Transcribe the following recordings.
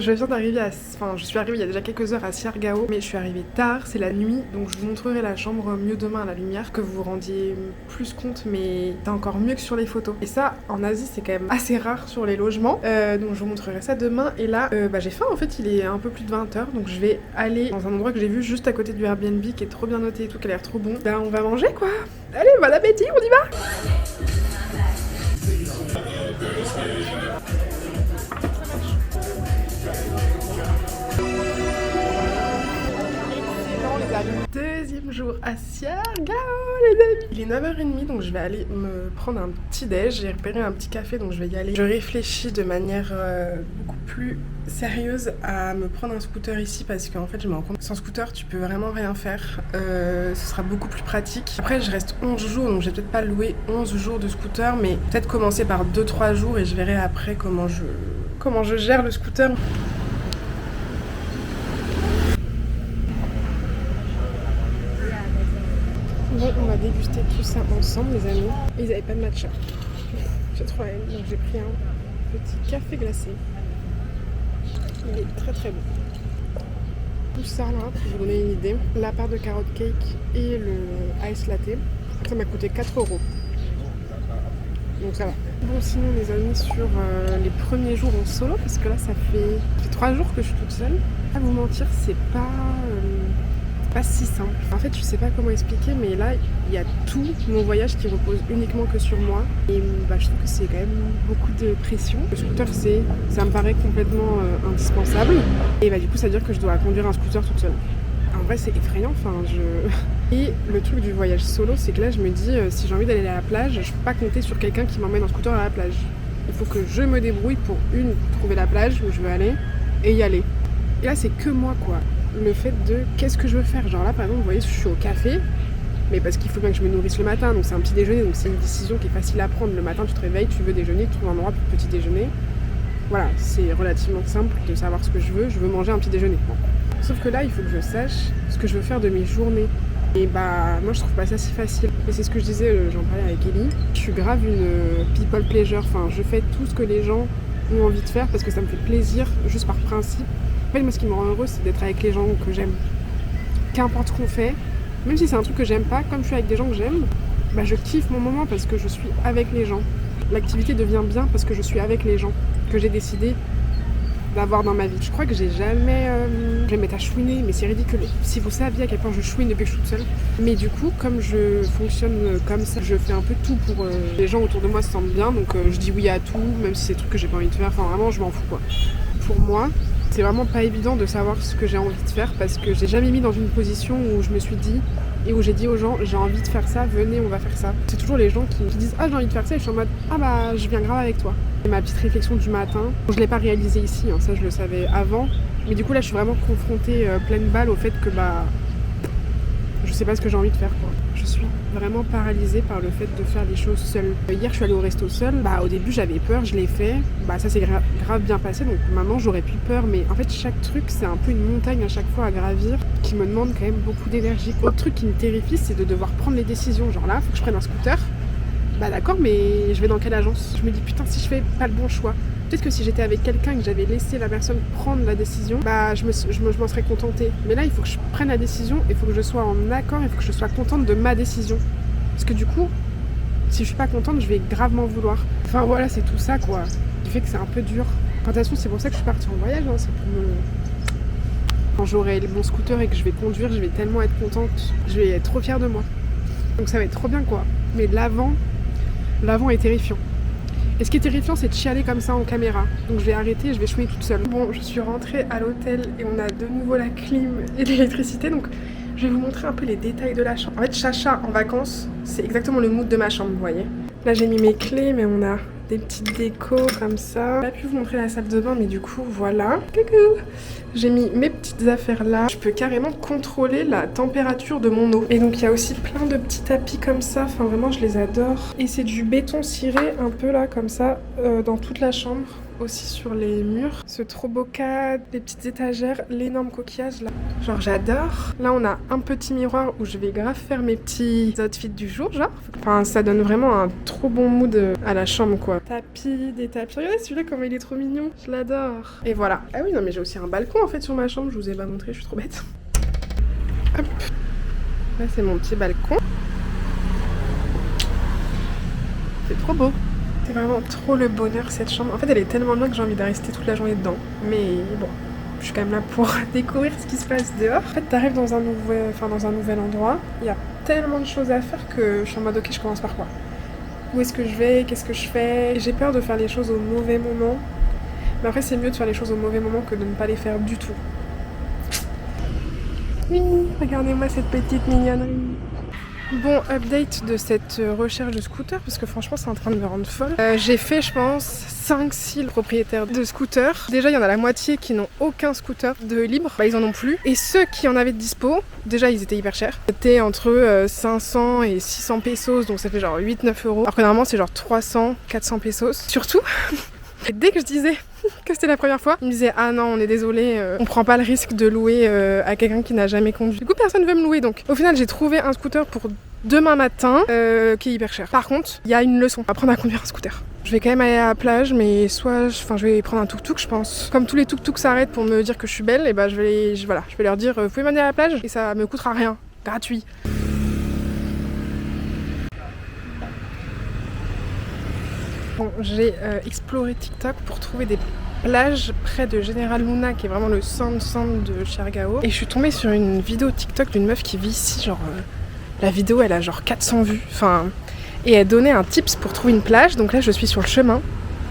Je viens d'arriver je suis arrivée il y a déjà quelques heures à Siargao, mais je suis arrivée tard, c'est la nuit, donc je vous montrerai la chambre mieux demain à la lumière, que vous vous rendiez plus compte, mais c'est encore mieux que sur les photos. Et ça, en Asie, c'est quand même assez rare sur les logements, donc je vous montrerai ça demain. Et là, j'ai faim, en fait, il est un peu plus de 20h, donc je vais aller dans un endroit que j'ai vu juste à côté du Airbnb, qui est trop bien noté et tout, qui a l'air trop bon. Là, on va manger, quoi. Allez, bon appétit, on y va. Deuxième jour à Siargao, les amis. Il est 9h30, donc je vais aller me prendre un petit déj. J'ai repéré un petit café, donc je vais y aller. Je réfléchis de manière beaucoup plus sérieuse à me prendre un scooter ici, parce qu'en fait je me rends compte que sans scooter tu peux vraiment rien faire. Ce sera beaucoup plus pratique. Après je reste 11 jours, donc je vais peut-être pas louer 11 jours de scooter, mais peut-être commencer par 2-3 jours et je verrai après comment je gère le scooter. Bon, on va déguster tout ça ensemble, les amis. Ils n'avaient pas de matcha. J'ai trop haine, donc j'ai pris un petit café glacé. Il est très très bon. Tout ça là, pour vous donner une idée, la part de carotte cake et le ice latte, ça m'a coûté 4 €. Donc ça va. Bon, sinon les amis, sur les premiers jours en solo, parce que là ça fait 3 jours que je suis toute seule. À vous mentir, c'est pas si simple. En fait, je sais pas comment expliquer, mais là, il y a tout mon voyage qui repose uniquement que sur moi. Et je trouve que c'est quand même beaucoup de pression. Le scooter, ça me paraît complètement indispensable. Et du coup, ça veut dire que je dois conduire un scooter toute seule. En vrai, c'est effrayant. Et le truc du voyage solo, c'est que là, je me dis, si j'ai envie d'aller à la plage, je peux pas compter sur quelqu'un qui m'emmène en scooter à la plage. Il faut que je me débrouille pour trouver la plage où je veux aller et y aller. Et là, c'est que moi, quoi. Le fait de qu'est-ce que je veux faire. Genre là, par exemple, vous voyez, je suis au café, mais parce qu'il faut bien que je me nourrisse le matin, donc c'est un petit déjeuner, donc c'est une décision qui est facile à prendre. Le matin, tu te réveilles, tu veux déjeuner, tu trouves un endroit pour petit déjeuner. Voilà, c'est relativement simple de savoir ce que je veux manger un petit déjeuner. Bon. Sauf que là, il faut que je sache ce que je veux faire de mes journées. Et moi, je trouve pas ça si facile. Et c'est ce que je disais, j'en parlais avec Ellie. Je suis grave une people pleasure. Je fais tout ce que les gens ont envie de faire parce que ça me fait plaisir, juste par principe. En fait, moi, ce qui me rend heureuse, c'est d'être avec les gens que j'aime. Qu'importe ce qu'on fait, même si c'est un truc que j'aime pas, comme je suis avec des gens que j'aime, je kiffe mon moment parce que je suis avec les gens. L'activité devient bien parce que je suis avec les gens que j'ai décidé d'avoir dans ma vie. Je crois que j'ai jamais... je vais me mettre à chouiner, mais c'est ridicule. Si vous saviez à quel point je chouine depuis que je suis toute seule. Mais du coup, comme je fonctionne comme ça, je fais un peu tout pour que les gens autour de moi se sentent bien. Donc je dis oui à tout, même si c'est des trucs que j'ai pas envie de faire. Vraiment, je m'en fous, quoi. Pour moi, c'est vraiment pas évident de savoir ce que j'ai envie de faire parce que j'ai jamais mis dans une position où je me suis dit et où j'ai dit aux gens j'ai envie de faire ça, venez on va faire ça. C'est toujours les gens qui disent j'ai envie de faire ça et je suis en mode je viens grave avec toi. C'est ma petite réflexion du matin. Je l'ai pas réalisée ici, ça je le savais avant. Mais du coup là je suis vraiment confrontée pleine balle au fait que je sais pas ce que j'ai envie de faire, quoi. Je suis vraiment paralysée par le fait de faire les choses seule. Hier je suis allée au resto seule, au début j'avais peur, je l'ai fait, ça s'est grave bien passé, donc maintenant j'aurais plus peur, mais en fait chaque truc c'est un peu une montagne à chaque fois à gravir qui me demande quand même beaucoup d'énergie. Autre truc qui me terrifie, c'est de devoir prendre les décisions, genre là faut que je prenne un scooter, d'accord, mais je vais dans quelle agence? Je me dis putain, si je fais pas le bon choix, peut-être que si j'étais avec quelqu'un et que j'avais laissé la personne prendre la décision, je m'en serais contentée. Mais là, il faut que je prenne la décision, il faut que je sois en accord, il faut que je sois contente de ma décision. Parce que du coup, si je suis pas contente, je vais gravement vouloir. Voilà, c'est tout ça, quoi. Du fait que c'est un peu dur. De toute façon, c'est pour ça que je suis partie en voyage, c'est pour me... Quand j'aurai mon scooter et que je vais conduire, je vais tellement être contente, je vais être trop fière de moi. Donc ça va être trop bien, quoi. Mais l'avant est terrifiant. Et ce qui est terrifiant, c'est de chialer comme ça en caméra. Donc je vais arrêter et je vais chouiner toute seule. Bon, je suis rentrée à l'hôtel et on a de nouveau la clim et l'électricité. Donc je vais vous montrer un peu les détails de la chambre. En fait, Chacha en vacances, c'est exactement le mood de ma chambre, vous voyez. Là, j'ai mis mes clés, mais on a des petites décos comme ça. J'ai pas pu vous montrer la salle de bain, mais du coup, voilà. Coucou! J'ai mis mes petites affaires là. Je peux carrément contrôler la température de mon eau. Et donc, il y a aussi plein de petits tapis comme ça. Vraiment, je les adore. Et c'est du béton ciré un peu là, comme ça, dans toute la chambre. aussi sur les murs. Ce trop beau cadre, les petites étagères, l'énorme coquillage là. Genre j'adore. Là on a un petit miroir où je vais grave faire mes petits outfits du jour genre. Enfin ça donne vraiment un trop bon mood à la chambre quoi. Tapis, des tapis. Regardez celui-là comment il est trop mignon. Je l'adore. Et voilà. Ah oui non mais j'ai aussi un balcon en fait sur ma chambre. Je vous ai pas montré, je suis trop bête. Hop. Là c'est mon petit balcon. C'est trop beau. C'est vraiment trop le bonheur cette chambre. En fait elle est tellement bien que j'ai envie de rester toute la journée dedans. Mais bon, je suis quand même là pour découvrir ce qui se passe dehors. En fait t'arrives dans un nouvel endroit. Il y a tellement de choses à faire que je suis en mode ok je commence par quoi. Où est-ce que je vais? Qu'est-ce que je fais? J'ai peur de faire les choses au mauvais moment. Mais après c'est mieux de faire les choses au mauvais moment que de ne pas les faire du tout. Oui, regardez-moi cette petite mignonnerie. Bon, update de cette recherche de scooter, parce que franchement c'est en train de me rendre folle. J'ai fait je pense 5-6 propriétaires de scooters. Déjà il y en a la moitié qui n'ont aucun scooter de libre, bah ils en ont plus. Et ceux qui en avaient de dispo, déjà ils étaient hyper chers. C'était entre 500 et 600 pesos, donc ça fait genre 8-9 euros. Alors que normalement c'est genre 300-400 pesos. Surtout, dès que je disais que c'était la première fois, ils me disaient ah non on est désolé, on prend pas le risque de louer à quelqu'un qui n'a jamais conduit. Du coup personne veut me louer donc au final j'ai trouvé un scooter pour demain matin qui est hyper cher. Par contre il y a une leçon, apprendre à conduire un scooter. Je vais quand même aller à la plage mais je vais prendre un tuk-tuk je pense. Comme tous les tuk-tuk s'arrêtent pour me dire que je suis belle, et bah je vais leur dire vous pouvez m'amener à la plage et ça me coûtera rien, gratuit. Bon, j'ai exploré TikTok pour trouver des plages près de General Luna, qui est vraiment le centre de Siargao. Et je suis tombée sur une vidéo TikTok d'une meuf qui vit ici, genre la vidéo elle a genre 400 vues, enfin, et elle donnait un tips pour trouver une plage. Donc là je suis sur le chemin.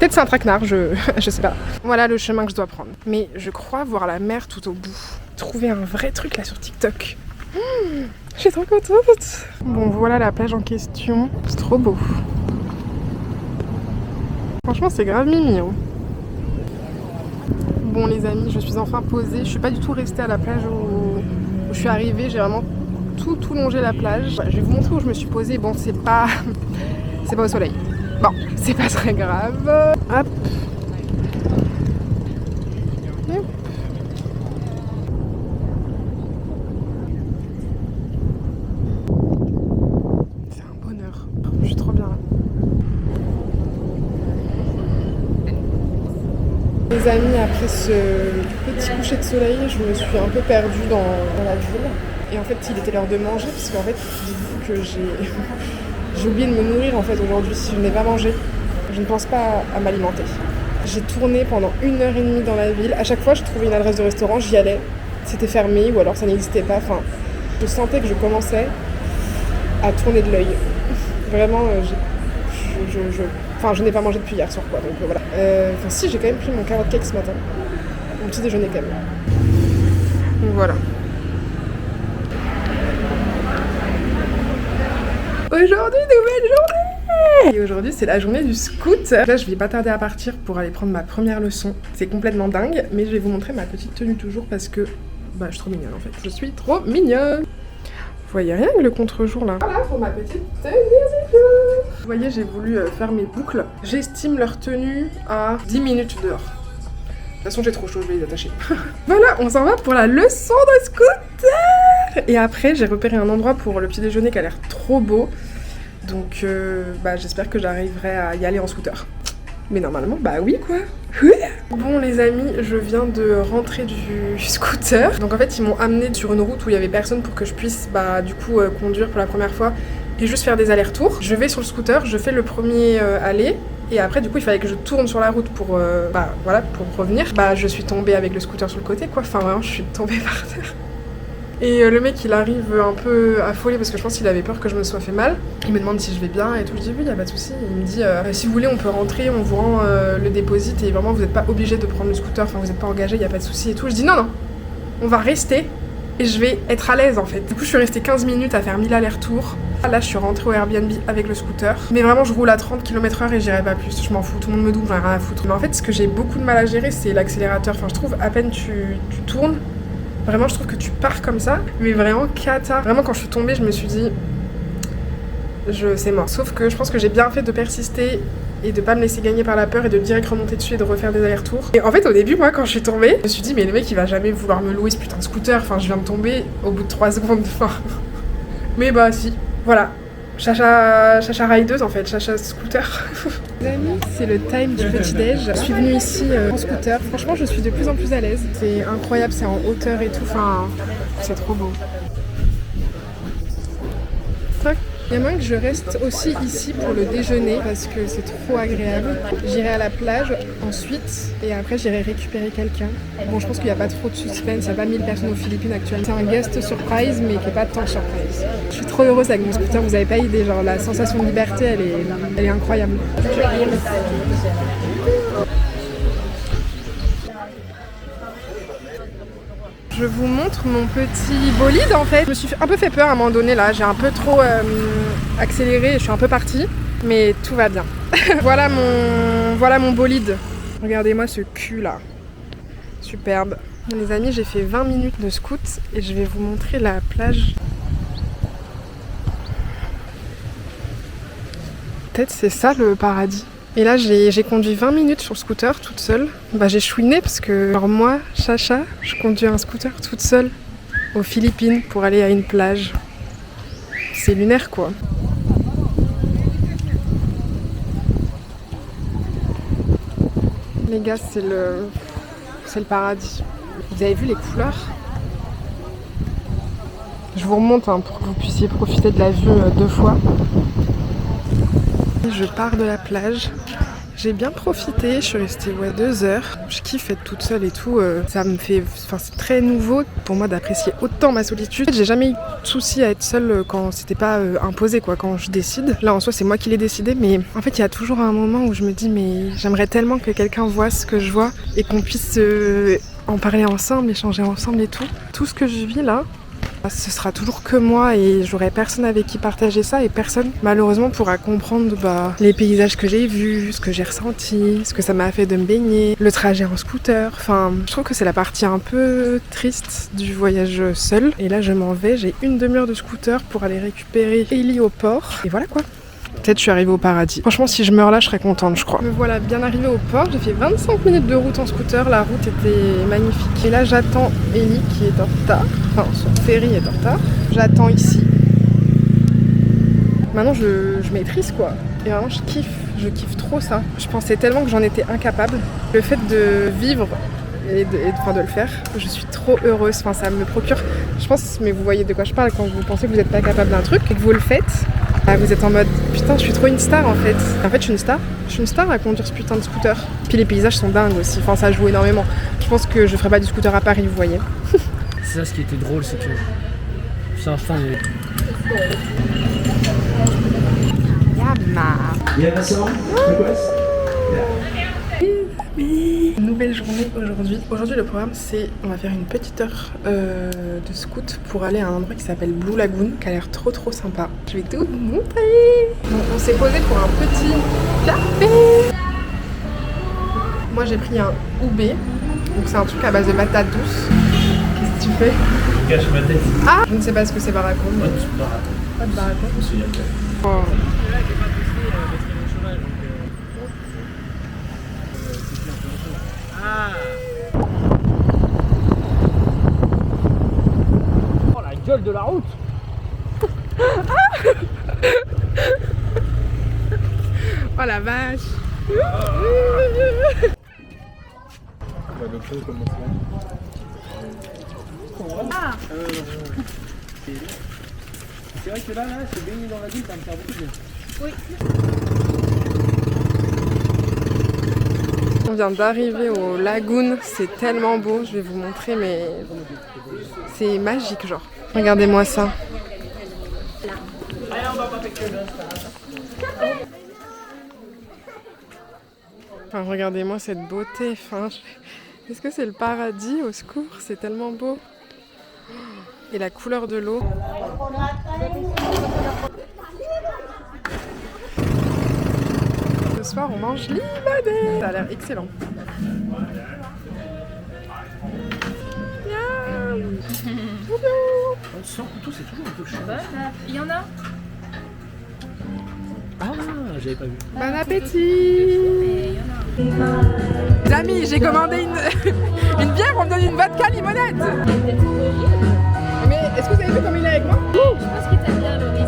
Peut-être c'est un traquenard, je sais pas. Voilà le chemin que je dois prendre. Mais je crois voir la mer tout au bout. Trouver un vrai truc là sur TikTok. Je suis trop contente. Bon voilà la plage en question. C'est trop beau. Franchement c'est grave mimi hein. Bon les amis, je suis enfin posée. Je suis pas du tout restée à la plage où je suis arrivée. J'ai vraiment tout longé la plage. Je vais vous montrer où je me suis posée. Bon c'est pas au soleil. Bon, c'est pas très grave. Hop. C'est un bonheur. Je suis trop bien là. Les amis, après ce petit coucher de soleil, je me suis un peu perdue dans la ville. Et en fait, il était l'heure de manger, parce qu'en fait, dites-vous que j'ai oublié de me nourrir en fait aujourd'hui. Si je n'ai pas mangé, je ne pense pas à m'alimenter. J'ai tourné pendant 1h30 dans la ville. À chaque fois, je trouvais une adresse de restaurant, j'y allais. C'était fermé ou alors ça n'existait pas. Enfin, je sentais que je commençais à tourner de l'œil. Vraiment, je n'ai pas mangé depuis hier soir quoi, donc voilà. Enfin si, j'ai quand même pris mon carrot cake ce matin. Mon petit déjeuner quand même. Donc voilà. Aujourd'hui, nouvelle journée! Et aujourd'hui, c'est la journée du scout. Là, je vais pas tarder à partir pour aller prendre ma première leçon. C'est complètement dingue, mais je vais vous montrer ma petite tenue toujours parce que bah, je suis trop mignonne en fait. Je suis trop mignonne! Vous voyez rien que le contre-jour là. Voilà pour ma petite tenue du jour. Vous voyez, j'ai voulu faire mes boucles. J'estime leur tenue à 10 minutes dehors. De toute façon, j'ai trop chaud, je vais les attacher. Voilà, on s'en va pour la leçon de scooter. Et après, j'ai repéré un endroit pour le petit déjeuner qui a l'air trop beau. Donc, j'espère que j'arriverai à y aller en scooter. Mais normalement, bah oui quoi. Bon les amis, je viens de rentrer du scooter. Donc en fait, ils m'ont amené sur une route où il y avait personne pour que je puisse conduire pour la première fois et juste faire des allers-retours. Je vais sur le scooter, je fais le premier aller. Et après du coup il fallait que je tourne sur la route pour revenir. Je suis tombée avec le scooter sur le côté quoi. Enfin vraiment je suis tombée par terre. Et le mec il arrive un peu affolé parce que je pense qu'il avait peur que je me sois fait mal. Il me demande si je vais bien et tout, je dis oui, y a pas de souci. Il me dit si vous voulez on peut rentrer, on vous rend le déposit et vraiment vous n'êtes pas obligé de prendre le scooter, enfin vous n'êtes pas engagé, y a pas de souci et tout. Je dis non, on va rester et je vais être à l'aise en fait. Du coup je suis restée 15 minutes à faire 1000 allers-retours. Là je suis rentrée au Airbnb avec le scooter. Mais vraiment je roule à 30 km/h et j'irai pas plus, je m'en fous, tout le monde me double, j'en ai rien à foutre. Mais en fait ce que j'ai beaucoup de mal à gérer c'est l'accélérateur. Enfin je trouve à peine tu tournes. Vraiment, je trouve que tu pars comme ça, mais vraiment cata. Vraiment, quand je suis tombée, je me suis dit, c'est mort. Sauf que je pense que j'ai bien fait de persister et de pas me laisser gagner par la peur et de direct remonter dessus et de refaire des allers-retours. Et en fait au début moi quand je suis tombée, je me suis dit mais le mec il va jamais vouloir me louer ce putain de scooter, enfin je viens de tomber au bout de 3 secondes, enfin... Mais bah si, voilà. Chacha rideuse en fait, Chacha scooter. Les amis, c'est le time du petit-déj. Je suis venue ici en scooter. Franchement, je suis de plus en plus à l'aise. C'est incroyable, c'est en hauteur et tout. Enfin, c'est trop beau. Il y a moyen que je reste aussi ici pour le déjeuner parce que c'est trop agréable. J'irai à la plage ensuite et après j'irai récupérer quelqu'un. Bon, je pense qu'il n'y a pas trop de suspense, il n'y a pas 1000 personnes aux Philippines actuellement. C'est un guest surprise mais qui n'est pas tant surprise. Je suis trop heureuse avec mon scooter, vous n'avez pas idée, genre la sensation de liberté elle est incroyable. Je vous montre mon petit bolide en fait. Je me suis un peu fait peur à un moment donné là, j'ai un peu trop accéléré et je suis un peu partie. Mais tout va bien. voilà mon bolide. Regardez-moi ce cul là. Superbe. Les amis, j'ai fait 20 minutes de scoot et je vais vous montrer la plage. Peut-être c'est ça le paradis. Et là j'ai conduit 20 minutes sur le scooter toute seule. Bah j'ai chouiné parce que alors moi, Chacha, je conduis un scooter toute seule aux Philippines pour aller à une plage. C'est lunaire quoi. Les gars, c'est le paradis. Vous avez vu les couleurs? Je vous remonte hein, pour que vous puissiez profiter de la vue 2 fois. Je pars de la plage. J'ai bien profité, je suis restée 2 heures. Je kiffe être toute seule et tout. Ça me fait, c'est très nouveau pour moi d'apprécier autant ma solitude. J'ai jamais eu de souci à être seule quand c'était pas imposé quoi, quand je décide. Là en soi c'est moi qui l'ai décidé, mais en fait il y a toujours un moment où je me dis mais j'aimerais tellement que quelqu'un voit ce que je vois et qu'on puisse en parler ensemble, échanger ensemble et tout. Tout ce que je vis là, ce sera toujours que moi et j'aurai personne avec qui partager ça et personne malheureusement pourra comprendre les paysages que j'ai vus, ce que j'ai ressenti, ce que ça m'a fait de me baigner, le trajet en scooter. Enfin, je trouve que c'est la partie un peu triste du voyage seul. Et là je m'en vais, j'ai une demi-heure de scooter pour aller récupérer Ellie au port. Et voilà quoi. Peut-être je suis arrivée au paradis. Franchement, si je meurs là, je serais contente, je crois. Me voilà bien arrivée au port. J'ai fait 25 minutes de route en scooter. La route était magnifique. Et là, j'attends Ellie qui est en retard. Enfin, son ferry est en retard. J'attends ici. Maintenant, je maîtrise, quoi. Et vraiment, je kiffe trop ça. Je pensais tellement que j'en étais incapable. Le fait de vivre et de le faire, je suis trop heureuse. Enfin, ça me procure... Je pense, mais vous voyez de quoi je parle quand vous pensez que vous n'êtes pas capable d'un truc et que vous le faites. Vous êtes en mode putain je suis trop une star en fait. En fait je suis une star. Je suis une star à conduire ce putain de scooter. Puis les paysages sont dingues aussi. Enfin ça joue énormément. Je pense que je ferais pas du scooter à Paris, vous voyez. C'est ça ce qui était drôle, c'est que c'est un fan. Nouvelle journée aujourd'hui. Aujourd'hui le programme c'est on va faire une petite heure de scoot pour aller à un endroit qui s'appelle Blue Lagoon qui a l'air trop sympa. Je vais tout vous montrer. Donc on s'est posé pour un petit café. Moi j'ai pris un UB. Donc c'est un truc à base de patates douces. Qu'est-ce que tu fais? Je cache ma tête. Ah, je ne sais pas ce que c'est barako. Mais... Pas de barako. Oh. Oh la gueule de la route. Oh la vache. Ah. C'est vrai que là, se baigner dans la ville, ça me fait beaucoup de bien. Oui. On vient d'arriver au lagoon, c'est tellement beau, je vais vous montrer mais c'est magique genre. Regardez-moi ça. Enfin, regardez-moi cette beauté, enfin, est-ce que c'est le paradis? Au secours, c'est tellement beau. Et la couleur de l'eau. Ce soir, on mange libanais. Ça a l'air excellent. Sans couteau, c'est toujours un peu chaud. Il y en a. Ah, j'avais pas vu. Bon appétit. Les amis, j'ai commandé une bière, on me donne une vodka limonade. Mais est-ce que vous avez vu comme il est avec moi? Je pense qu'il t'a bien le riz.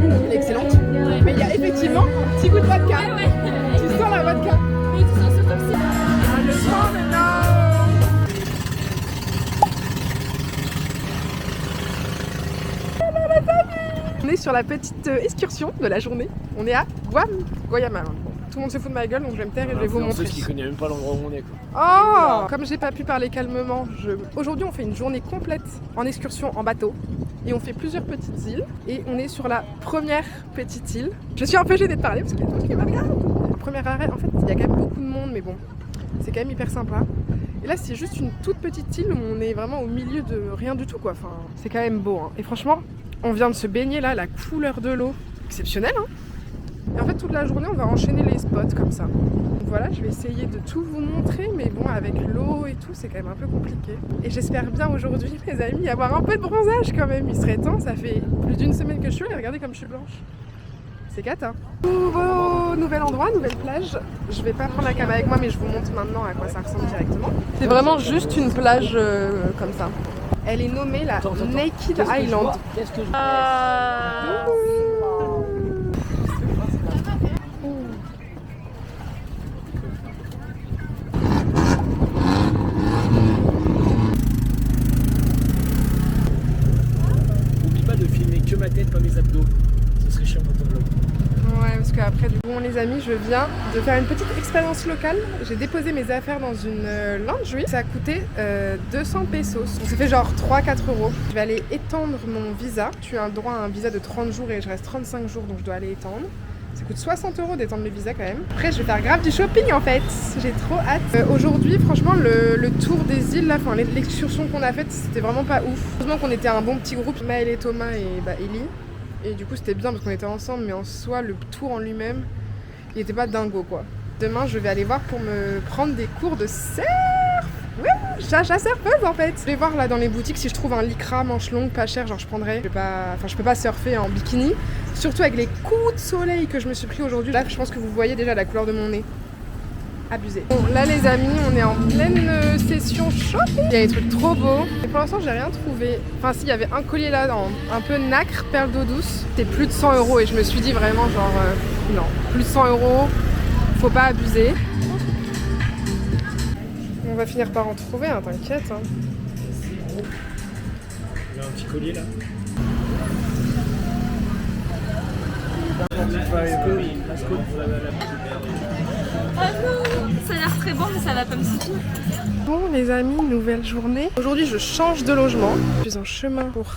Elle est excellente. Mais il y a effectivement un petit goût de vodka. Ouais. Tu sens la vodka? Mais tu sens surtout que c'est... Ah, je sens maintenant. On est sur la petite excursion de la journée. On est à Guayama. Bon, tout le monde se fout de ma gueule, donc je vais me taire et je vais vous montrer. Qui connaît même pas l'endroit où on est, quoi. Oh, comme j'ai pas pu parler calmement, aujourd'hui on fait une journée complète en excursion en bateau. Et on fait plusieurs petites îles. Et on est sur la première petite île. Je suis un peu gênée de parler parce qu'il y a tout qui me regarde. Le premier arrêt, en fait, il y a quand même beaucoup de monde, mais bon, c'est quand même hyper sympa. Et là, c'est juste une toute petite île où on est vraiment au milieu de rien du tout, quoi. Enfin, c'est quand même beau, hein. Et franchement, on vient de se baigner là, la couleur de l'eau, exceptionnelle, hein. Et en fait, toute la journée, on va enchaîner les spots comme ça. Donc voilà, je vais essayer de tout vous montrer, mais bon, avec l'eau et tout, c'est quand même un peu compliqué. Et j'espère bien aujourd'hui, mes amis, avoir un peu de bronzage quand même. Il serait temps, ça fait plus d'une semaine que je suis là, et regardez comme je suis blanche. C'est cata. Nouvel endroit, nouvelle plage. Je vais pas prendre la cam avec moi, mais je vous montre maintenant à quoi ça ressemble directement. C'est vraiment juste une plage comme ça. Elle est nommée la Naked Island. Qu'est-ce que je N'oublie pas de filmer que ma tête, pas mes abdos. Ce serait chiant pour ton vlog. Ouais, parce qu'après, du coup, les amis, je viens de faire une petite expérience locale. J'ai déposé mes affaires dans une lingerie. Ça a coûté 200 pesos. Donc ça fait genre 3-4 euros. Je vais aller étendre mon visa. Tu as droit à un visa de 30 jours et je reste 35 jours, donc je dois aller étendre. Ça coûte 60 euros d'étendre le visa quand même. Après, je vais faire grave du shopping en fait. J'ai trop hâte. Aujourd'hui, franchement, le tour des îles, là, enfin, l'excursion qu'on a faite, c'était vraiment pas ouf. Heureusement qu'on était un bon petit groupe, Maël et Thomas et Ellie. Et du coup, c'était bien parce qu'on était ensemble, mais en soi, le tour en lui-même, il était pas dingo quoi. Demain, je vais aller voir pour me prendre des cours de surf. Ouais, chacha surfeuse en fait. Je vais voir là dans les boutiques si je trouve un lycra manche longue pas cher, genre je prendrai. Je peux pas surfer en bikini, surtout avec les coups de soleil que je me suis pris aujourd'hui. Là, je pense que vous voyez déjà la couleur de mon nez. Abusé. Bon, là les amis, on est en pleine session shopping. Il y a des trucs trop beaux. Et pour l'instant, j'ai rien trouvé. Enfin, si, il y avait un collier là, un peu nacre, perle d'eau douce. C'était plus de 100 euros et je me suis dit vraiment genre, non, plus de 100 euros, faut pas abuser. On va finir par en trouver, hein, t'inquiète. Hein. Il y a un petit collier là. Ah non, ça a l'air très bon, mais ça va pas me suffire. Bon les amis, nouvelle journée. Aujourd'hui je change de logement. Je suis en chemin pour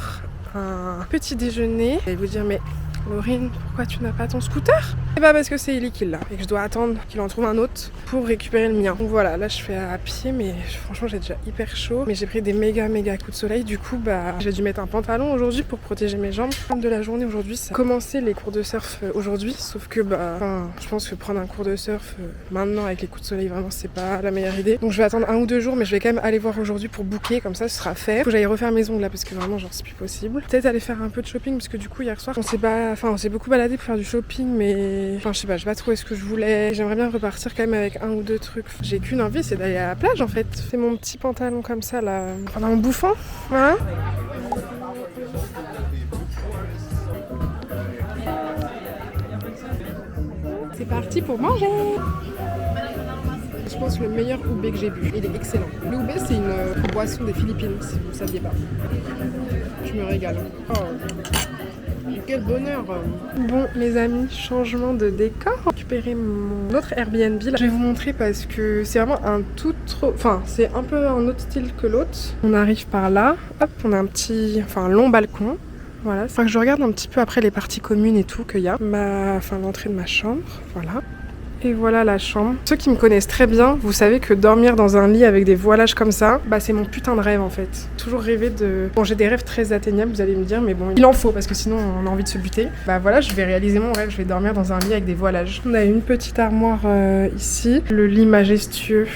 un petit déjeuner. Je vais vous dire mais Laurine, pourquoi tu n'as pas ton scooter? Et bah parce que c'est Ellie qui l'a et que je dois attendre qu'il en trouve un autre pour récupérer le mien. Donc voilà, là je fais à pied mais franchement j'ai déjà hyper chaud. Mais j'ai pris des méga coups de soleil. Du coup bah j'ai dû mettre un pantalon aujourd'hui pour protéger mes jambes. Le de la journée aujourd'hui, ça a commencé les cours de surf aujourd'hui. Sauf que je pense que prendre un cours de surf maintenant avec les coups de soleil vraiment c'est pas la meilleure idée. Donc je vais attendre 1 ou 2 jours mais je vais quand même aller voir aujourd'hui pour booker. Comme ça ce sera fait. Faut que j'aille refaire mes ongles là parce que vraiment genre c'est plus possible. Peut-être aller faire un peu de shopping parce que du coup hier soir on s'est beaucoup baladé pour faire du shopping mais je sais pas, j'ai pas trouvé ce que je voulais. J'aimerais bien repartir quand même avec 1 ou 2 trucs. J'ai qu'une envie, c'est d'aller à la plage en fait. C'est mon petit pantalon comme ça là, en bouffant, voilà. C'est parti pour manger. Je pense le meilleur oubé que j'ai bu. Il est excellent. Le oubé c'est une boisson des Philippines si vous ne saviez pas. Je me régale. Oh. Quel bonheur! Bon les amis, changement de décor. Récupérer mon autre Airbnb. Là. Je vais vous montrer parce que c'est vraiment un tout trop... Enfin, c'est un peu un autre style que l'autre. On arrive par là. Hop, on a un long balcon. Voilà. Enfin, que je regarde un petit peu après les parties communes et tout qu'il y a. L'entrée de ma chambre. Voilà. Et voilà la chambre. Ceux qui me connaissent très bien, vous savez que dormir dans un lit avec des voilages comme ça, c'est mon putain de rêve en fait. Toujours rêvé de... Bon, j'ai des rêves très atteignables, vous allez me dire, mais bon, il en faut parce que sinon on a envie de se buter. Voilà, je vais réaliser mon rêve, je vais dormir dans un lit avec des voilages. On a une petite armoire ici, le lit majestueux.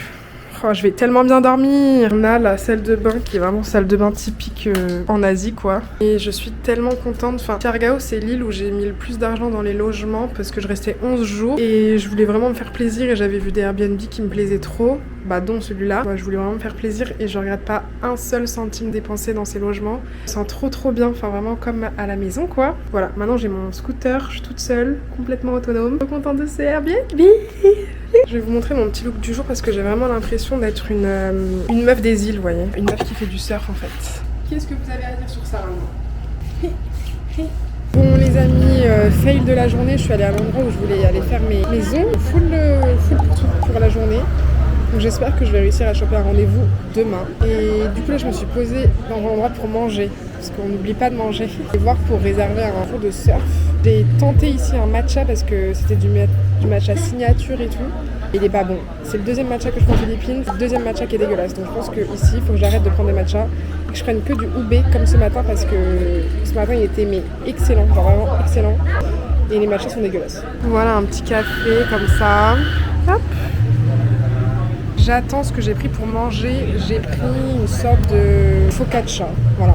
Oh, je vais tellement bien dormir. On a la salle de bain qui est vraiment salle de bain typique en Asie quoi. Et je suis tellement contente. Enfin, Siargao c'est l'île où j'ai mis le plus d'argent dans les logements parce que je restais 11 jours et je voulais vraiment me faire plaisir et j'avais vu des Airbnb qui me plaisaient trop. Bah dont celui-là. Moi je voulais vraiment me faire plaisir et je regrette pas un seul centime dépensé dans ces logements. Je me sens trop bien, enfin vraiment comme à la maison quoi. Voilà, maintenant j'ai mon scooter, je suis toute seule, complètement autonome. Trop contente de ces Airbnb. Je vais vous montrer mon petit look du jour parce que j'ai vraiment l'impression d'être une meuf des îles, vous voyez. Une meuf qui fait du surf en fait. Qu'est-ce que vous avez à dire sur ça maintenant? Bon les amis, fail de la journée, je suis allée à l'endroit où je voulais aller faire mes ongles, full pour la journée. Donc j'espère que je vais réussir à choper un rendez-vous demain. Et du coup là je me suis posée dans un endroit pour manger. Parce qu'on n'oublie pas de manger. Et voir pour réserver un cours de surf. J'ai tenté ici un matcha parce que c'était du matcha signature et tout. Il est pas bon. C'est le deuxième matcha que je prends aux Philippines. C'est le deuxième matcha qui est dégueulasse. Donc je pense qu'ici il faut que j'arrête de prendre des matchas. Et que je prenne que du ube comme ce matin parce que ce matin il était excellent. Genre vraiment excellent. Et les matchas sont dégueulasses. Voilà un petit café comme ça. Hop. J'attends ce que j'ai pris pour manger. J'ai pris une sorte de focaccia. Voilà.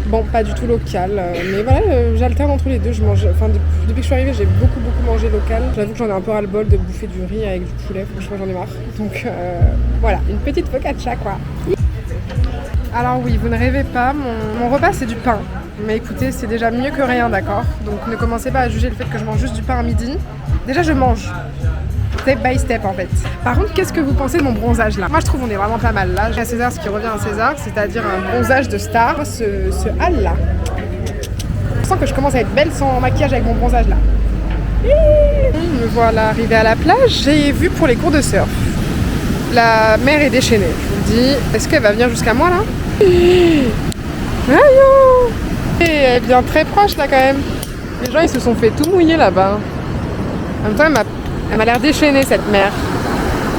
Bon, pas du tout local. Mais voilà, j'alterne entre les deux. Je mange. Enfin, depuis que je suis arrivée, j'ai beaucoup mangé local. J'avoue que j'en ai un peu ras-le-bol de bouffer du riz avec du poulet. Franchement, j'en ai marre. Donc voilà, une petite focaccia quoi. Alors oui, vous ne rêvez pas. Mon repas, c'est du pain. Mais écoutez, c'est déjà mieux que rien, d'accord? Donc ne commencez pas à juger le fait que je mange juste du pain à midi. Déjà, je mange. Step by step en fait. Par contre, qu'est-ce que vous pensez de mon bronzage là? Moi je trouve on est vraiment pas mal là. J'ai à César ce qui revient à César, c'est-à-dire un bronzage de star. Ce hal là. Je sens que je commence à être belle sans maquillage avec mon bronzage là. Me voilà arrivée à la plage. J'ai vu pour les cours de surf. La mer est déchaînée. Je vous le dis. Est-ce qu'elle va venir jusqu'à moi là? Et elle vient très proche là quand même. Les gens ils se sont fait tout mouiller là-bas. En même temps elle m'a l'air déchaînée cette mer.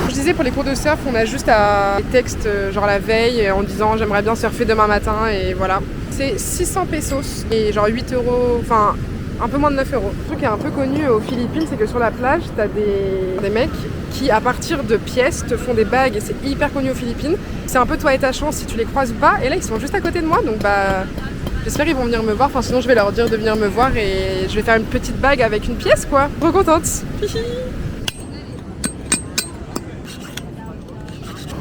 Je disais pour les cours de surf, on a juste à des textes genre la veille en disant j'aimerais bien surfer demain matin et voilà. C'est 600 pesos et genre 8 euros, enfin un peu moins de 9 euros. Le truc qui est un peu connu aux Philippines, c'est que sur la plage, t'as des mecs qui à partir de pièces te font des bagues et c'est hyper connu aux Philippines. C'est un peu toi et ta chance si tu les croises ou pas et là ils sont juste à côté de moi donc bah j'espère qu'ils vont venir me voir, enfin sinon je vais leur dire de venir me voir et je vais faire une petite bague avec une pièce quoi. Trop contente.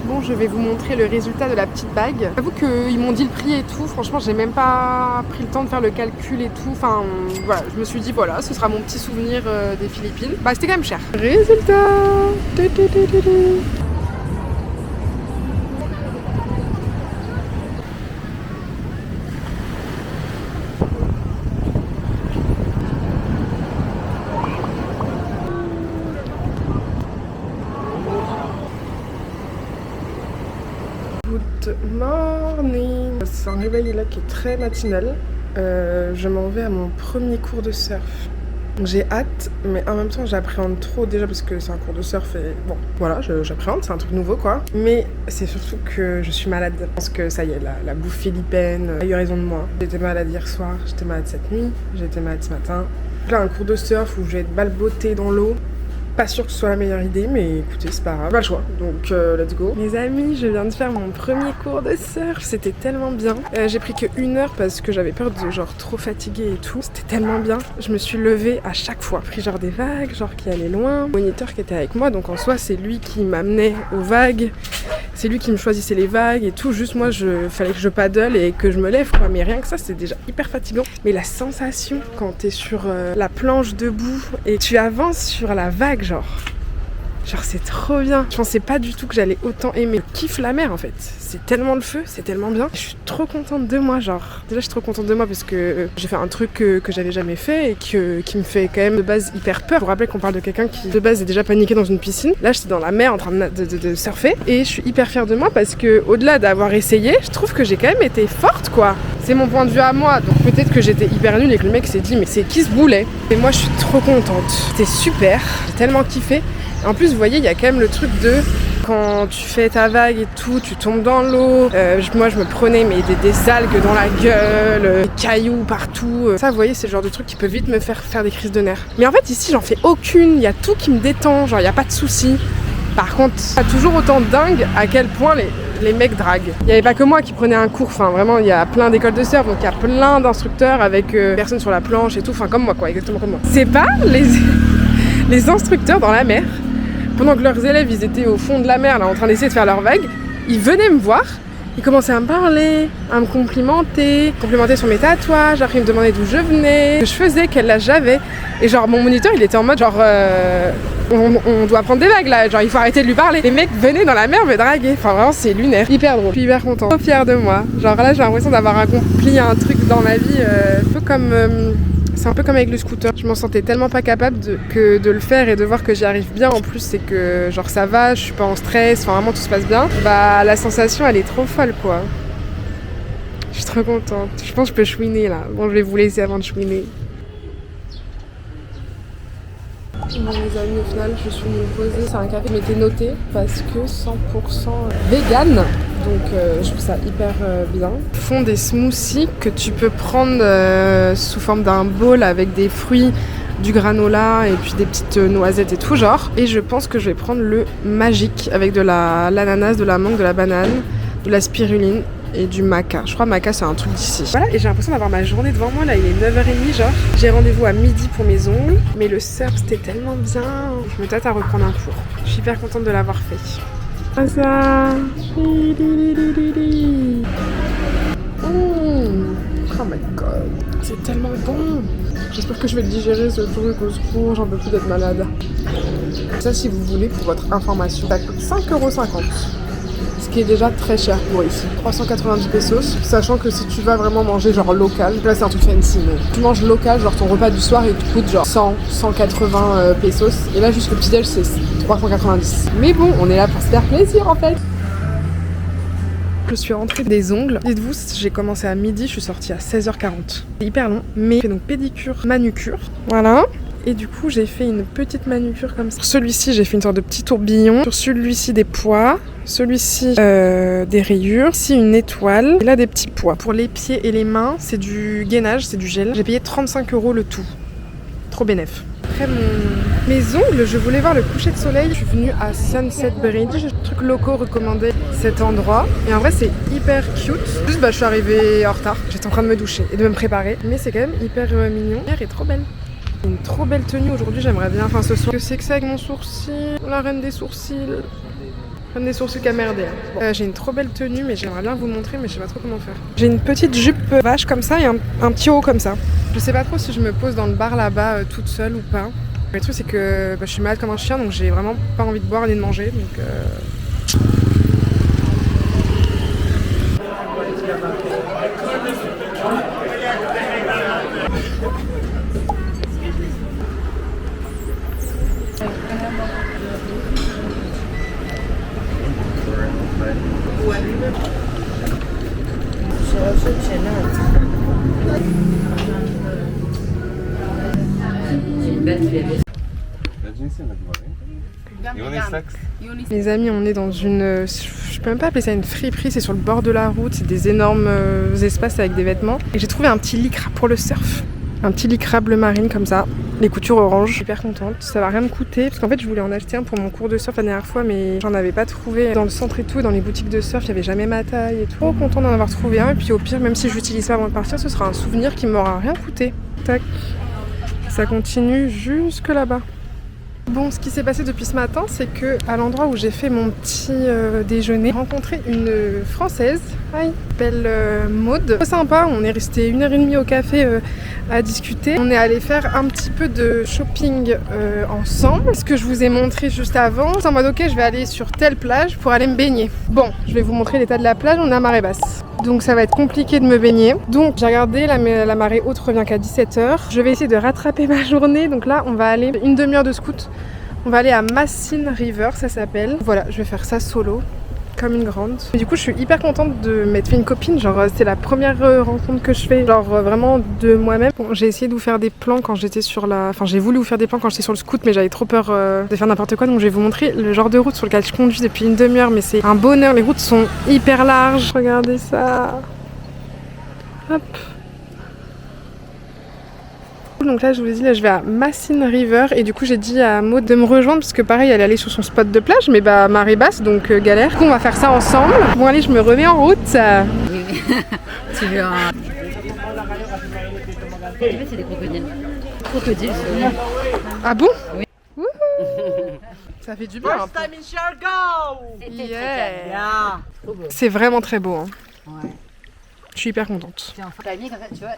Bon, je vais vous montrer le résultat de la petite bague. J'avoue qu'ils m'ont dit le prix et tout, franchement j'ai même pas pris le temps de faire le calcul et tout. Enfin voilà, je me suis dit voilà, ce sera mon petit souvenir des Philippines. Bah c'était quand même cher. Résultat. Good morning. C'est un réveil là qui est très matinal. Je m'en vais à mon premier cours de surf. J'ai hâte, mais en même temps j'appréhende trop déjà parce que c'est un cours de surf et bon, voilà, j'appréhende, c'est un truc nouveau quoi. Mais c'est surtout que je suis malade. Je pense que ça y est, la bouffe philippine a eu raison de moi. J'étais malade hier soir, j'étais malade cette nuit, j'étais malade ce matin. Là, un cours de surf où je vais être balbottée dans l'eau. Pas sûr que ce soit la meilleure idée, mais écoutez, c'est pas grave, pas le choix, donc let's go. Les amis, je viens de faire mon premier cours de surf, c'était tellement bien. J'ai pris que 1 heure parce que j'avais peur de genre trop fatiguer et tout. C'était tellement bien, je me suis levée à chaque fois. J'ai pris genre des vagues, genre qui allaient loin. Le moniteur qui était avec moi, donc en soi c'est lui qui m'amenait aux vagues. C'est lui qui me choisissait les vagues et tout, juste moi fallait que je paddle et que je me lève quoi, mais rien que ça c'est déjà hyper fatigant. Mais la sensation quand t'es sur la planche debout et tu avances sur la vague genre c'est trop bien. Je pensais pas du tout que j'allais autant aimer. Je kiffe la mer en fait. C'est tellement le feu, c'est tellement bien. Je suis trop contente de moi genre. Déjà je suis trop contente de moi parce que j'ai fait un truc que j'avais jamais fait et qui me fait quand même de base hyper peur. Vous vous rappelez qu'on parle de quelqu'un qui de base est déjà paniqué dans une piscine. Là j'étais dans la mer en train de surfer et je suis hyper fière de moi parce que au-delà d'avoir essayé, je trouve que j'ai quand même été forte quoi. C'est mon point de vue à moi, donc peut-être que j'étais hyper nulle et que le mec s'est dit mais c'est qui ce boulet? Et moi je suis trop contente. C'était super, j'ai tellement kiffé. En plus, vous voyez, il y a quand même le truc de quand tu fais ta vague et tout, tu tombes dans l'eau. Moi, je me prenais des algues dans la gueule, des cailloux partout. Ça, vous voyez, c'est le genre de truc qui peut vite me faire des crises de nerfs. Mais en fait, ici, j'en fais aucune. Il y a tout qui me détend. Genre, il n'y a pas de soucis. Par contre, c'est toujours autant dingue à quel point les mecs draguent. Il n'y avait pas que moi qui prenais un cours, enfin vraiment il y a plein d'écoles de surf, donc il y a plein d'instructeurs avec personnes sur la planche et tout, enfin comme moi quoi, exactement comme moi. C'est pas les instructeurs dans la mer, pendant que leurs élèves ils étaient au fond de la mer là en train d'essayer de faire leur vague, ils venaient me voir. Il commençait à me parler, à me complimenter sur mes tatouages, après il me demandait d'où je venais, ce que je faisais, quel âge j'avais. Et genre mon moniteur il était en mode genre on doit prendre des vagues là, genre il faut arrêter de lui parler. Les mecs venaient dans la mer me draguer, enfin vraiment c'est lunaire, hyper drôle, je suis hyper contente, trop fière de moi. Genre là j'ai l'impression d'avoir accompli un truc dans ma vie, un peu comme... c'est un peu comme avec le scooter, je m'en sentais tellement pas capable de le faire et de voir que j'y arrive bien. En plus c'est que genre ça va, je suis pas en stress, enfin vraiment tout se passe bien. Bah la sensation elle est trop folle quoi. Je suis trop contente, je pense que je peux chouiner là. Bon je vais vous laisser avant de chouiner. Bon les amis, au final je suis venue me poser, c'est un café qui m'était noté parce que 100% vegan, donc je trouve ça hyper bien. Ils font des smoothies que tu peux prendre sous forme d'un bowl avec des fruits, du granola et puis des petites noisettes et tout genre. Et je pense que je vais prendre le magique avec de l'ananas, de la mangue, de la banane, de la spiruline et du maca. Je crois maca c'est un truc d'ici. Voilà, et j'ai l'impression d'avoir ma journée devant moi là, il est 9h30 genre. J'ai rendez-vous à midi pour mes ongles, mais le surf c'était tellement bien. Je me tâte à reprendre un cours. Je suis hyper contente de l'avoir fait. Ah ça. Oh my god, c'est tellement bon. J'espère que je vais digérer ce truc au secours, j'en peux plus d'être malade. Ça si vous voulez, pour votre information, ça coûte 5,50€. Ce qui est déjà très cher pour ici. 390 pesos, sachant que si tu vas vraiment manger genre local, là c'est un truc fancy, mais tu manges local, genre ton repas du soir il te coûte genre 100, 180 pesos, et là juste le petit déj c'est 390. Mais bon, on est là pour se faire plaisir en fait. Je suis rentrée des ongles. Dites-vous, j'ai commencé à midi, je suis sortie à 16h40. C'est hyper long, mais j'ai fait donc pédicure, manucure, voilà. Et du coup, j'ai fait une petite manucure comme ça. Sur celui-ci, j'ai fait une sorte de petit tourbillon. Sur celui-ci, des pois. Celui-ci, des rayures. Ici, une étoile. Et là, des petits pois. Pour les pieds et les mains, c'est du gainage, c'est du gel. J'ai payé 35€ le tout. Trop bénef. Après mes ongles, je voulais voir le coucher de soleil. Je suis venue à Sunset Bridge. Trucs locaux recommandaient cet endroit. Et en vrai, c'est hyper cute. Juste, je suis arrivée en retard. J'étais en train de me doucher et de me préparer. Mais c'est quand même hyper mignon. La lumière est trop belle. Une trop belle tenue aujourd'hui, j'aimerais bien, enfin ce soir. Que c'est que ça avec mon sourcil, la reine des sourcils. Reine des sourcils qui a merdé. Bon. J'ai une trop belle tenue, mais j'aimerais bien vous montrer, mais je sais pas trop comment faire. J'ai une petite jupe vache comme ça et un petit haut comme ça. Je sais pas trop si je me pose dans le bar là-bas toute seule ou pas. Le truc c'est que je suis malade comme un chien, donc j'ai vraiment pas envie de boire ni de manger, donc Les amis, on est dans une... Je peux même pas appeler ça une friperie, c'est sur le bord de la route, c'est des énormes espaces avec des vêtements. Et j'ai trouvé un petit lycra pour le surf. Un petit lycra bleu marine comme ça, les coutures orange. Je suis hyper contente, ça va rien me coûter. Parce qu'en fait je voulais en acheter un pour mon cours de surf la dernière fois, mais j'en avais pas trouvé dans le centre et tout, dans les boutiques de surf, il y avait jamais ma taille et tout. Trop contente d'en avoir trouvé un, et puis au pire, même si je l'utilise pas avant de partir, ce sera un souvenir qui m'aura rien coûté. Tac, ça continue jusque là-bas. Bon, ce qui s'est passé depuis ce matin, c'est que à l'endroit où j'ai fait mon petit déjeuner, j'ai rencontré une Française, belle Maude. Trop sympa, on est resté 1h30 au café à discuter. On est allé faire un petit peu de shopping ensemble. Ce que je vous ai montré juste avant, c'est en mode ok, je vais aller sur telle plage pour aller me baigner. Bon, je vais vous montrer l'état de la plage, on est à marée basse. Donc ça va être compliqué de me baigner. Donc j'ai regardé, la marée haute revient qu'à 17h. Je vais essayer de rattraper ma journée. Donc là, on va aller une demi-heure de scoot. On va aller à Masin River, ça s'appelle. Voilà, je vais faire ça solo, comme une grande. Et du coup, je suis hyper contente de m'être fait une copine. Genre, c'est la première rencontre que je fais, genre vraiment de moi-même. Bon, j'ai essayé de vous faire des plans quand j'étais sur la... Enfin, j'ai voulu vous faire des plans quand j'étais sur le scoot, mais j'avais trop peur de faire n'importe quoi. Donc, je vais vous montrer le genre de route sur lequel je conduis depuis une demi-heure. Mais c'est un bonheur, les routes sont hyper larges. Regardez ça. Hop. Donc là, je vous ai dit, là, je vais à Massine River et du coup, j'ai dit à Maud de me rejoindre parce que pareil, elle est allée sur son spot de plage, mais bah marée basse, donc galère. Du coup, on va faire ça ensemble. Bon, allez, je me remets en route. Oui. Tu veux un... C'est des crocodiles. Crocodiles, Ah bon? Oui. Wouhou. Ça fait du bien. First time in Shargo! C'était Yeah. Yeah! C'est vraiment très beau. Hein. Ouais. Je suis hyper contente. Puis enfin, t'as mis comme ça, tu vois.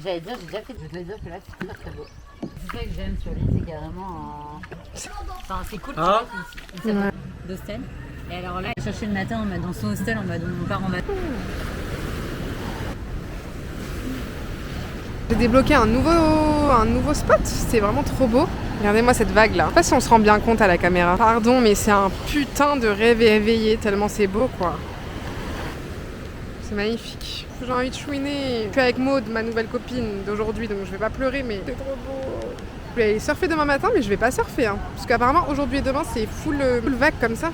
J'allais dire, j'ai déjà fait, je dois dire que là c'est très très beau. C'est ça que j'aime sur l'île, c'est qu'il y a vraiment un... Enfin, c'est cool, tu vois, il s'appelle d'hostel. Et alors là, il cherchait le matin dans son hostel en mode on part en bateau. J'ai débloqué un nouveau spot, c'est vraiment trop beau. Regardez-moi cette vague là. Je sais pas si on se rend bien compte à la caméra. Pardon, mais c'est un putain de rêve éveillé tellement c'est beau quoi. C'est magnifique. J'ai envie de chouiner. Je suis avec Maud, ma nouvelle copine d'aujourd'hui, donc je vais pas pleurer, mais c'est trop beau. Je vais aller surfer demain matin, mais je vais pas surfer. Hein, parce qu'apparemment aujourd'hui et demain c'est full vague comme ça.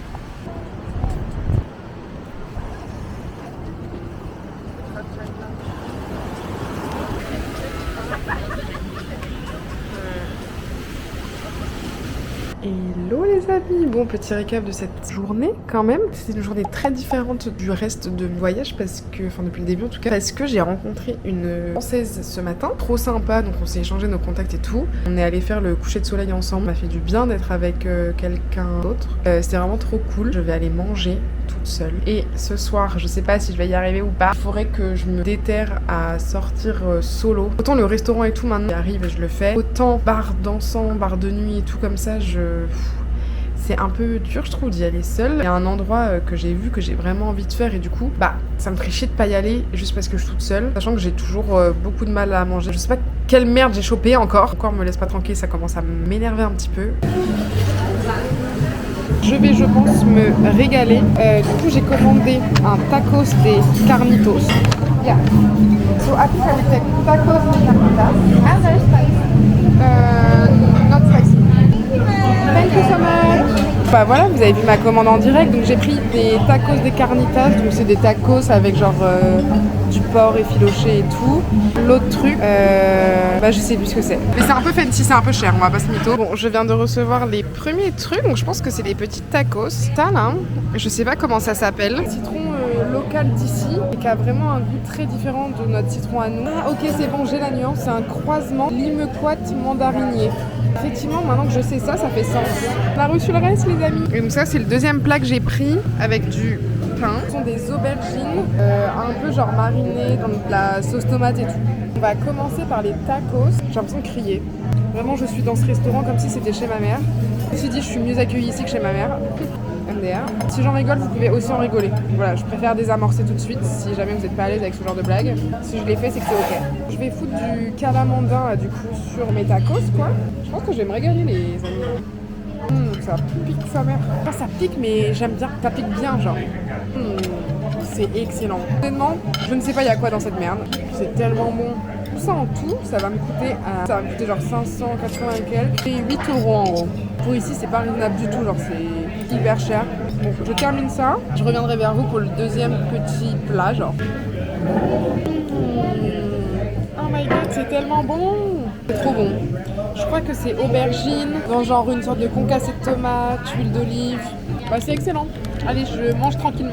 Hello les amis, bon petit récap de cette journée quand même. C'est une journée très différente du reste de mon voyage parce que, enfin depuis le début en tout cas, parce que j'ai rencontré une Française ce matin, trop sympa, donc on s'est échangé nos contacts et tout. On est allé faire le coucher de soleil ensemble, ça m'a fait du bien d'être avec quelqu'un d'autre. C'était vraiment trop cool. Je vais aller manger toute seule. Et ce soir, je sais pas si je vais y arriver ou pas, il faudrait que je me déterre à sortir solo. Autant le restaurant et tout maintenant, j'arrive et je le fais. Autant bar dansant, bar de nuit et tout comme ça, c'est un peu dur je trouve d'y aller seule. Il y a un endroit que j'ai vu que j'ai vraiment envie de faire et du coup bah ça me ferait chier de pas y aller juste parce que je suis toute seule, sachant que j'ai toujours beaucoup de mal à manger. Je sais pas quelle merde j'ai chopé encore me laisse pas tranquille, ça commence à m'énerver un petit peu. Je vais, je pense, me régaler. Du coup, j'ai commandé un tacos des Carnitos. Yeah. So I think I will take tacos des Carnitas. And very spicy. Not spicy. Thank you so much. Bah voilà, vous avez vu ma commande en direct. Donc j'ai pris des tacos des Carnitas. Donc c'est des tacos avec genre du porc effiloché et tout. L'autre truc, bah je sais plus ce que c'est. Mais c'est un peu fancy, c'est un peu cher, on va pas se mytho. Bon, je viens de recevoir les premiers trucs, donc je pense que c'est des petits tacos. Ça là, je sais pas comment ça s'appelle. Citron local d'ici, et qui a vraiment un goût très différent de notre citron à nous. Ah ok, c'est bon, j'ai la nuance, c'est un croisement limequat mandarinier. Effectivement, maintenant que je sais ça, ça fait sens. On a reçu le reste les amis. Et donc ça, c'est le deuxième plat que j'ai pris avec du pain. Ce sont des aubergines, un peu genre marinées dans de la sauce tomate et tout. On va commencer par les tacos. J'ai l'impression de crier. Vraiment, je suis dans ce restaurant comme si c'était chez ma mère. Je me suis dit, je suis mieux accueillie ici que chez ma mère. MDR. Si j'en rigole, vous pouvez aussi en rigoler. Voilà, je préfère désamorcer tout de suite si jamais vous n'êtes pas à l'aise avec ce genre de blague. Si je l'ai fait, c'est que c'est ok. Je vais foutre du calamandin là, du coup sur mes tacos quoi. Je pense que je vais me régaler les amis. Ça pique sa mère. Enfin, ça pique mais j'aime bien. Ça pique bien genre. C'est excellent. Honnêtement, je ne sais pas il y a quoi dans cette merde. C'est tellement bon. Tout ça en tout, ça va me coûter genre 580 et quelques. Et 8 € en gros. Pour ici, c'est pas raisonnable du tout, genre c'est hyper cher. Bon, je termine ça. Je reviendrai vers vous pour le deuxième petit plat, genre. Oh my god, c'est tellement bon! C'est trop bon. Je crois que c'est aubergine, dans genre une sorte de concassé de tomate, huile d'olive. Bah, c'est excellent. Allez, je mange tranquillement.